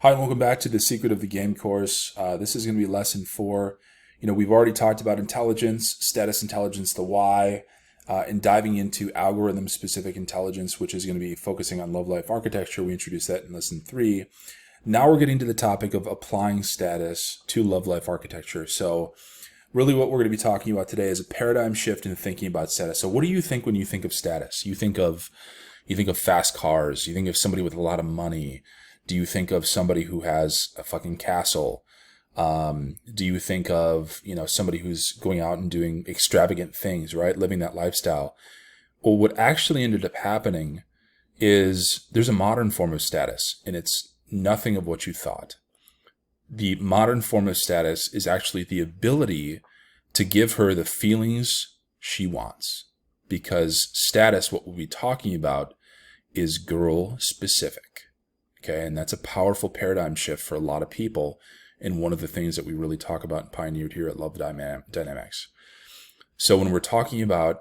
Hi, and welcome back to the Secret of the Game course. This is going to be lesson 4. We've already talked about intelligence, status intelligence, the why, and diving into algorithm-specific intelligence, which is going to be focusing on love life architecture. We introduced that in lesson 3. Now we're getting to the topic of applying status to love life architecture. So really what we're going to be talking about today is a paradigm shift in thinking about status. So what do you think when you think of status? You think of fast cars. You think of somebody with a lot of money. Do you think of somebody who has a fucking castle? Do you think of, somebody who's going out and doing extravagant things, right? Living that lifestyle. Well, what actually ended up happening is there's a modern form of status, and it's nothing of what you thought. The modern form of status is actually the ability to give her the feelings she wants. Because status, what we'll be talking about, is girl specific. Okay, and that's a powerful paradigm shift for a lot of people, and one of the things that we really talk about and pioneered here at Love Dynamics. So when we're talking about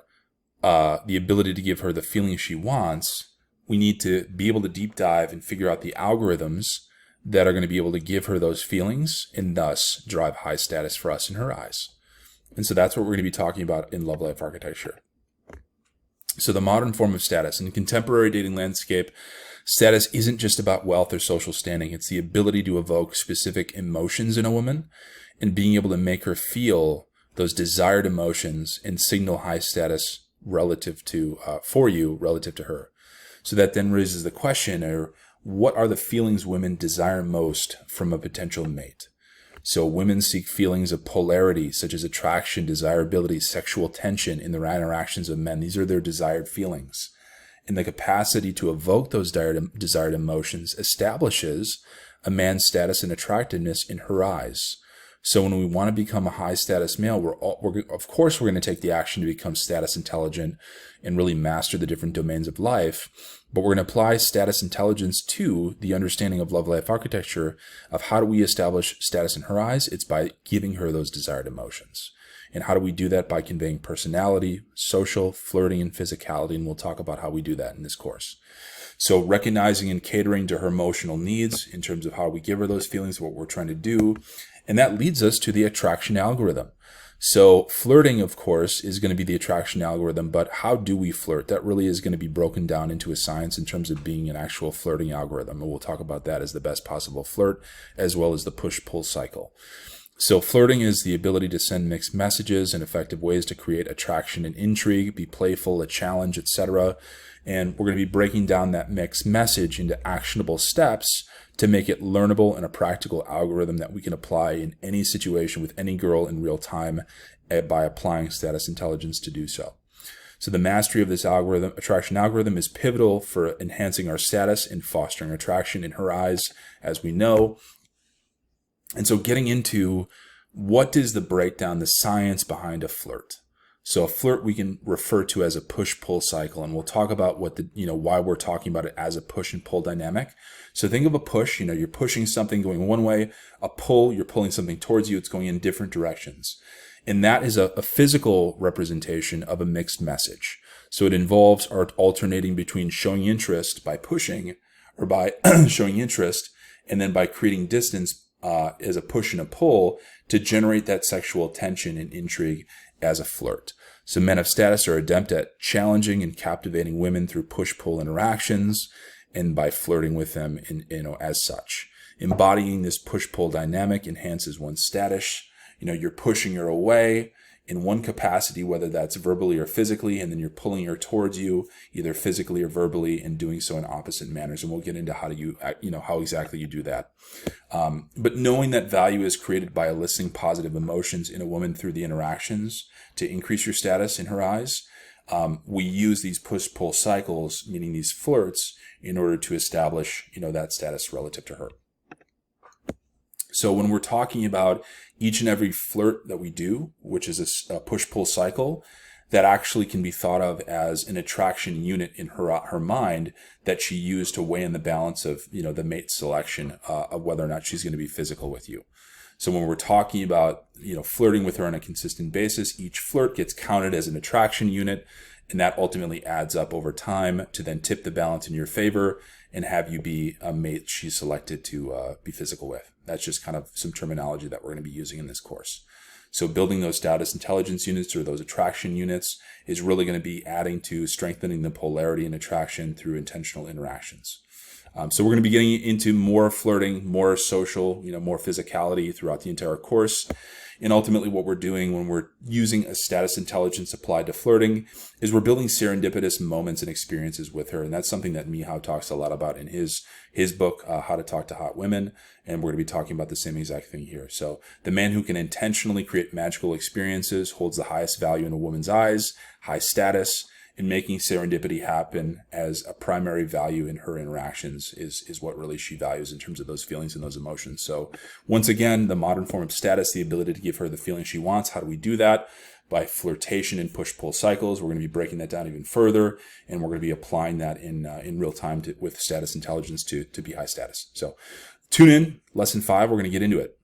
the ability to give her the feeling she wants, we need to be able to deep dive and figure out the algorithms that are going to be able to give her those feelings and thus drive high status for us in her eyes. And so that's what we're going to be talking about in love life architecture. So the modern form of status in the contemporary dating landscape, status isn't just about wealth or social standing. It's the ability to evoke specific emotions in a woman and being able to make her feel those desired emotions and signal high status relative to for you relative to her. So that then raises the question, what are the feelings women desire most from a potential mate? So women seek feelings of polarity, such as attraction, desirability, sexual tension in their interactions with men. These are their desired feelings. And the capacity to evoke those desired emotions establishes a man's status and attractiveness in her eyes. So when we want to become a high status male, of course we're going to take the action to become status intelligent and really master the different domains of life. But we're going to apply status intelligence to the understanding of love life architecture of how do we establish status in her eyes? It's by giving her those desired emotions. And how do we do that? By conveying personality, social, flirting, and physicality. And we'll talk about how we do that in this course. So recognizing and catering to her emotional needs in terms of how we give her those feelings, what we're trying to do. And that leads us to the attraction algorithm. So flirting, of course, is going to be the attraction algorithm, but how do we flirt? That really is going to be broken down into a science in terms of being an actual flirting algorithm. And we'll talk about that as the best possible flirt, as well as the push-pull cycle. So flirting is the ability to send mixed messages and effective ways to create attraction and intrigue, be playful, a challenge, etc. And we're going to be breaking down that mixed message into actionable steps to make it learnable and a practical algorithm that we can apply in any situation with any girl in real time by applying status intelligence to do so. So the mastery of this attraction algorithm is pivotal for enhancing our status and fostering attraction in her eyes, as we know. And so getting into what is the breakdown, the science behind a flirt. So a flirt we can refer to as a push-pull cycle, and we'll talk about why we're talking about it as a push and pull dynamic. So think of a push, you're pushing something going one way, a pull, you're pulling something towards you, it's going in different directions. And that is a physical representation of a mixed message. So it involves our alternating between showing interest by pushing or by showing interest, and then by creating distance as a push and a pull to generate that sexual tension and intrigue as a flirt. So men of status are adept at challenging and captivating women through push-pull interactions and by flirting with them as such. Embodying this push-pull dynamic enhances one's status. You're pushing her away in one capacity, whether that's verbally or physically, and then you're pulling her towards you, either physically or verbally, and doing so in opposite manners. And we'll get into how exactly you do that. But knowing that value is created by eliciting positive emotions in a woman through the interactions to increase your status in her eyes, we use these push-pull cycles, meaning these flirts, in order to establish, that status relative to her. So when we're talking about each and every flirt that we do, which is a push-pull cycle, that actually can be thought of as an attraction unit in her mind that she used to weigh in the balance of, the mate selection of whether or not she's going to be physical with you. So when we're talking about, flirting with her on a consistent basis, each flirt gets counted as an attraction unit, And that ultimately adds up over time to then tip the balance in your favor and have you be a mate she's selected to be physical with. That's just kind of some terminology that we're going to be using in this course. So building those status intelligence units or those attraction units is really going to be adding to strengthening the polarity and attraction through intentional interactions. So we're going to be getting into more flirting, more social, more physicality throughout the entire course. And ultimately what we're doing when we're using a status intelligence applied to flirting is we're building serendipitous moments and experiences with her. And that's something that Michał talks a lot about in his book, How to Talk to Hot Women. And we're going to be talking about the same exact thing here. So the man who can intentionally create magical experiences holds the highest value in a woman's eyes, high status, and making serendipity happen as a primary value in her interactions is what really she values in terms of those feelings and those emotions. So once again, the modern form of status, the ability to give her the feeling she wants. How do we do that? By flirtation and push-pull cycles. We're going to be breaking that down even further, and we're going to be applying that in real time with status intelligence to be high status. So tune in, lesson 5, we're going to get into it.